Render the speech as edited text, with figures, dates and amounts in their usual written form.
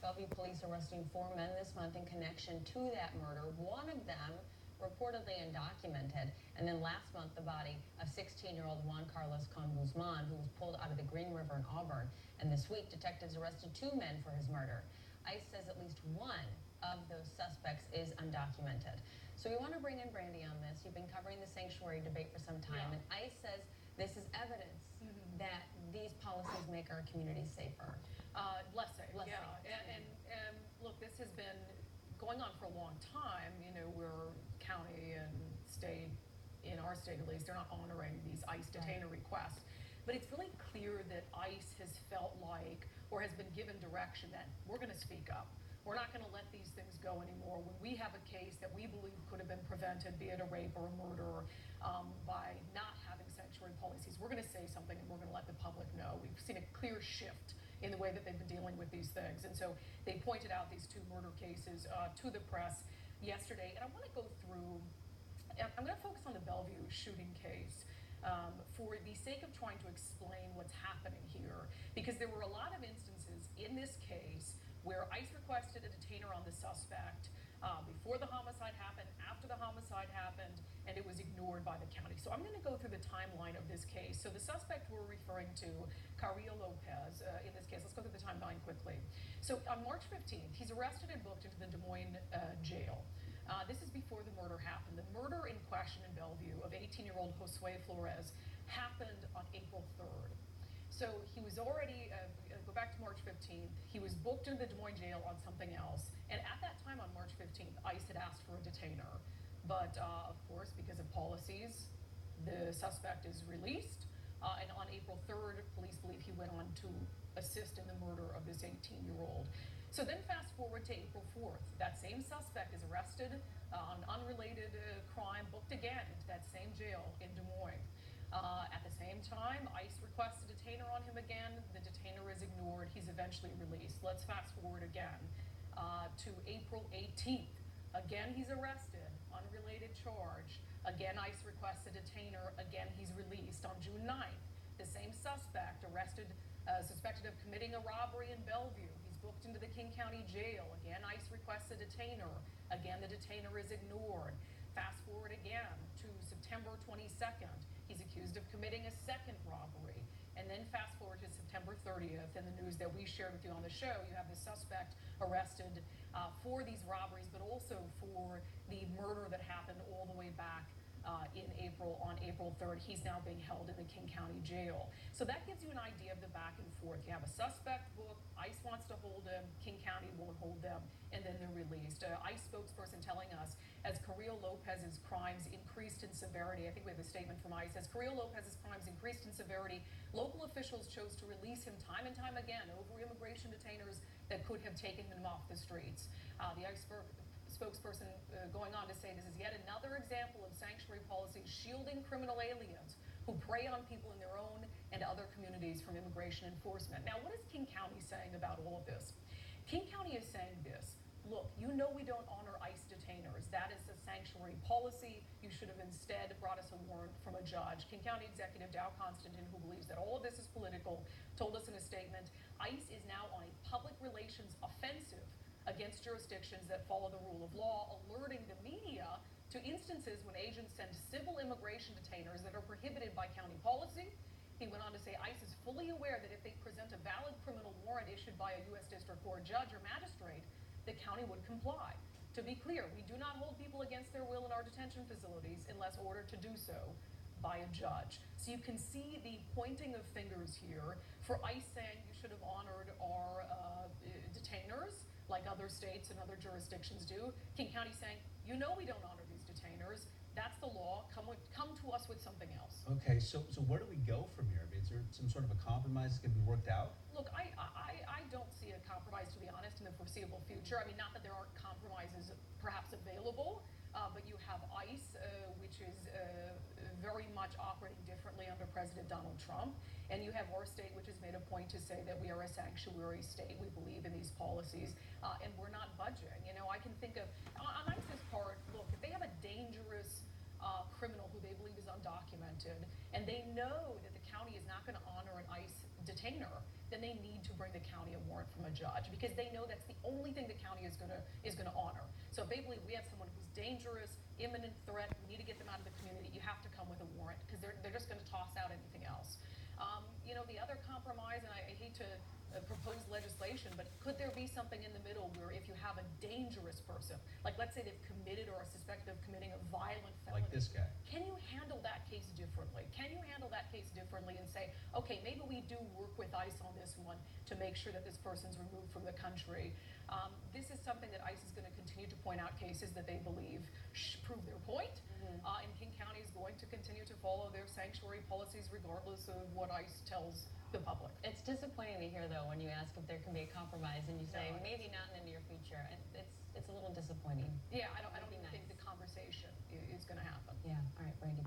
Bellevue police arresting 4 men this month in connection to that murder. One of them reportedly undocumented. And then last month, the body of 16-year-old Juan Carlos Con Guzman, who was pulled out of the Green River in Auburn. And this week, detectives arrested 2 men for his murder. ICE says at least one of those suspects is undocumented. So we want to bring in Brandy on this. You've been covering the sanctuary debate for some time, and ICE says this is evidence that these policies make our communities safer. Less safe, yeah. And look, this has been going on for a long time. You know, we're county and state, in our state at least, they're not honoring these ICE detainer requests. But it's really clear that ICE has felt like, or has been given direction that we're going to speak up. We're not going to let these things go anymore. When we have a case that we believe could have been prevented, be it a rape or a murder, by not having sanctuary policies, we're going to say something and we're going to let the public know. We've seen a clear shift in the way that they've been dealing with these things. And so they pointed out these 2 murder cases to the press yesterday. And I want to go through, I'm going to focus on the Bellevue shooting case for the sake of trying to explain what's happening here. Because there were a lot of instances in this case where ICE requested a detainer on the suspect before the homicide happened, after the homicide happened, and it was ignored by the county. So I'm going to go through the timeline of this case. So the suspect we're referring to, Carrillo Lopez, in this case, let's go through the timeline quickly. So on March 15th, he's arrested and booked into the Des Moines jail. This is before the murder happened. The murder in question in Bellevue of 18-year-old Josue Flores happened on April 3rd. So he was already, go back to March 15th, he was booked into the Des Moines jail on something else. And at that time on March 15th, ICE had asked for a detainer. But of course, because of policies, the suspect is released. And on April 3rd, police believe he went on to assist in the murder of this 18-year-old. So then fast forward to April 4th. That same suspect is arrested on unrelated crime, booked again into that same jail in Des Moines. At the same time, ICE requests a detainer on him again. The detainer is ignored. He's eventually released. Let's fast forward again to April 18th. Again, he's arrested, unrelated charge. Again, ICE requests a detainer. Again, he's released. On June 9th, the same suspect arrested, suspected of committing a robbery in Bellevue. He's booked into the King County Jail. Again, ICE requests a detainer. Again, the detainer is ignored. Fast forward again to September 22nd. He's accused of committing a second robbery. And then fast forward to September 30th, and the news that we shared with you on the show, you have the suspect arrested for these robberies, but also for the murder that happened all the way back on April 3rd. He's now being held in the King County Jail. So that gives you an idea of the back and forth. You have a suspect booked, ICE wants to hold him, King County won't hold them, and then they're released. ICE spokesperson telling us, as Carrillo Lopez's crimes increased in severity, I think we have a statement from ICE, as Carrillo Lopez's crimes increased in severity, local officials chose to release him time and time again over immigration detainers that could have taken him off the streets. The ICE spokesperson going on to say this is yet another example of sanctuary policies shielding criminal aliens who prey on people in their own and other communities from immigration enforcement. Now, what is King County saying about all of this? King County is saying this: look, you know we don't honor ICE detainers. That is a sanctuary policy. You should have instead brought us a warrant from a judge. King County Executive Dow Constantine, who believes that all of this is political, told us in a statement, ICE is now on a public relations offensive against jurisdictions that follow the rule of law, alerting the media to instances when agents send civil immigration detainers that are prohibited by county policy. He went on to say ICE is fully aware that if they present a valid criminal warrant issued by a U.S. District Court judge or magistrate, the county would comply. To be clear, we do not hold people against their will in our detention facilities unless ordered to do so by a judge. So you can see the pointing of fingers here for ICE saying you should have honored our detainers like other states and other jurisdictions do. King County saying, you know we don't honor these detainers. That's the law. Come to us with something else. Okay, so where do we go from here? Is there some sort of a compromise that can be worked out? Look, I don't see a compromise, to be honest, in the foreseeable future. I mean, not that there aren't compromises perhaps available, but you have ICE, which is very much operating differently under President Donald Trump. And you have our state, which has made a point to say that we are a sanctuary state. We believe in these policies, and we're not budging. You know, I can think of, on ICE's part, look, if they have a dangerous criminal who they believe is undocumented, and they know that the county is not going to honor an ICE detainer, then they need to bring the county a warrant from a judge, because they know that's the only thing the county is gonna honor. So if they believe we have someone who's dangerous, imminent threat, we need to get them out of the community, you have to come with a warrant, because they're just gonna toss out anything else. You know, the other compromise, and I hate to propose legislation, but could there be something in the middle where if you have a dangerous person, like let's say they've committed or are suspected of committing a violent felony, Like this guy. can you handle that case differently? Can you handle that case differently and say, okay, maybe we do work with ICE on this one to make sure that this person's removed from the country? This is something that ICE is going to continue to point out cases that they believe prove their point. And King County is going to continue to follow their sanctuary policies regardless of what ICE tells the public. It's disappointing to hear, though, when you ask if there can be a compromise and you say No, maybe not in the near future. It's a little disappointing. Yeah, I don't That'd be even think nice. the conversation is going to happen. Yeah. All right, Brandy.